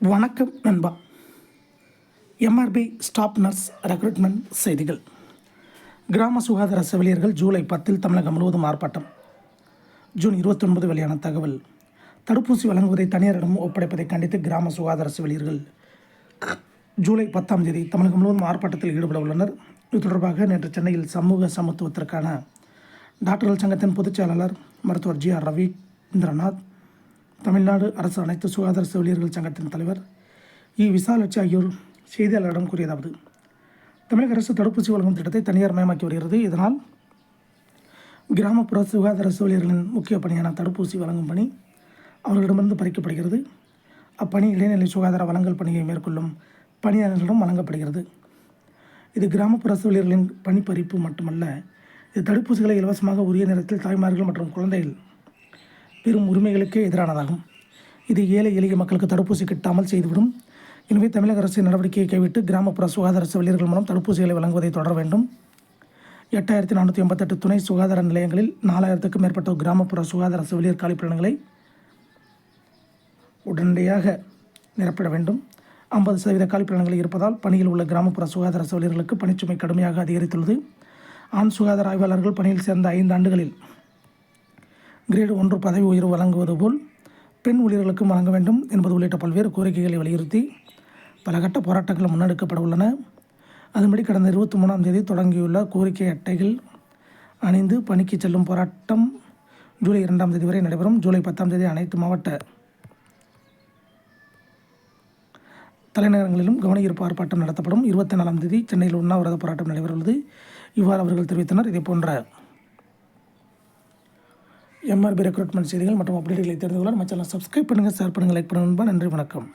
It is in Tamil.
வணக்கம் நண்பா. எம்ஆர்பி ஸ்டாஃப் நர்ஸ் ரெக்ரூட்மெண்ட் செய்திகள். கிராம சுகாதார செவிலியர்கள் ஜூலை 10 தமிழகம் முழுவதும் ஆர்ப்பாட்டம். ஜூன் 29 வெளியான தகவல். தடுப்பூசி வழங்குவதை தனியாரிடம் ஒப்படைப்பதை கண்டித்து கிராம சுகாதார செவிலியர்கள் ஜூலை 10 தமிழகம் முழுவதும் ஆர்ப்பாட்டத்தில் ஈடுபட உள்ளனர். இது தொடர்பாக நேற்று சென்னையில் சமூக சமத்துவத்திற்கான டாக்டர்கள் சங்கத்தின் பொதுச் செயலாளர் மருத்துவர் GR ரவீந்திரநாத், தமிழ்நாடு அரசு அனைத்து சுகாதார செவிலியர்கள் சங்கத்தின் தலைவர் விசாலாட்சி ஆகியோர் செய்தியாளர்களிடம் கூறியதாவது: தமிழக அரசு தடுப்பூசி வழங்கும் திட்டத்தை தனியார் மயமாக்கி வருகிறது. இதனால் கிராமப்புற சுகாதார செவிலியர்களின் முக்கிய பணியான தடுப்பூசி வழங்கும் பணி அவர்களிடமிருந்து பறிக்கப்படுகிறது. அப்பணி இடைநிலை சுகாதார வழங்கல் பணியை மேற்கொள்ளும் பணியாளர்களிடம் வழங்கப்படுகிறது. இது கிராமப்புற செவிலியர்களின் பணிப்பறிப்பு மட்டுமல்ல, இது தடுப்பூசிகளை இலவசமாக உரிய நேரத்தில் தாய்மார்கள் மற்றும் குழந்தைகள் பெரும் உரிமைகளுக்கே எதிரானதாகும். இது ஏழை எளிய மக்களுக்கு தடுப்பூசி கிட்டாமல் செய்துவிடும். எனவே தமிழக அரசின் நடவடிக்கையை கைவிட்டு கிராமப்புற சுகாதார செவிலியர்கள் மூலம் தடுப்பூசிகளை வழங்குவதை தொடர வேண்டும். 8488 துணை சுகாதார நிலையங்களில் 4000க்கும் மேற்பட்ட கிராமப்புற சுகாதார செவிலியர் காலிப்பணிகளை உடனடியாக நிரப்பிட வேண்டும். 50% காலிப்பணிகள் இருப்பதால் பணியில் உள்ள கிராமப்புற சுகாதார செவிலியர்களுக்கு பணிச்சுமை கடுமையாக அதிகரித்துள்ளது. ஆண் சுகாதார ஆய்வாளர்கள் பணியில் சேர்ந்த 5 ஆண்டுகளில் கிரேடு 1 பதவி உயர்வு வழங்குவது போல் பெண் ஊழியர்களுக்கும் வழங்க வேண்டும் என்பது உள்ளிட்ட பல்வேறு கோரிக்கைகளை வலியுறுத்தி பல கட்ட போராட்டங்கள் முன்னெடுக்கப்பட உள்ளன. அதன்படி கடந்த 23 தொடங்கியுள்ள கோரிக்கை அட்டைகள் அணிந்து பணிக்கு செல்லும் போராட்டம் ஜூலை 2 வரை நடைபெறும். ஜூலை 10 அனைத்து மாவட்ட தலைநகரங்களிலும் கவனஈர்ப்பு ஆர்ப்பாட்டம் நடத்தப்படும். 24 சென்னையில் உண்ணாவிரத போராட்டம் நடைபெறவுள்ளது. இவ்வாறு அவர்கள் தெரிவித்தனர். இதே போன்ற எம்ஆர்பி ரெக்ரூட்மெண்ட் செய்திகள் மற்றும் அப்டேட்டுகளை தெரிந்து கொள்ள நம்ம சேனலை சப்ஸ்கிரைப் பண்ணுங்கள், ஷேர் பண்ணுங்கள், லைக் பண்ணுங்கள். நன்றி, வணக்கம்.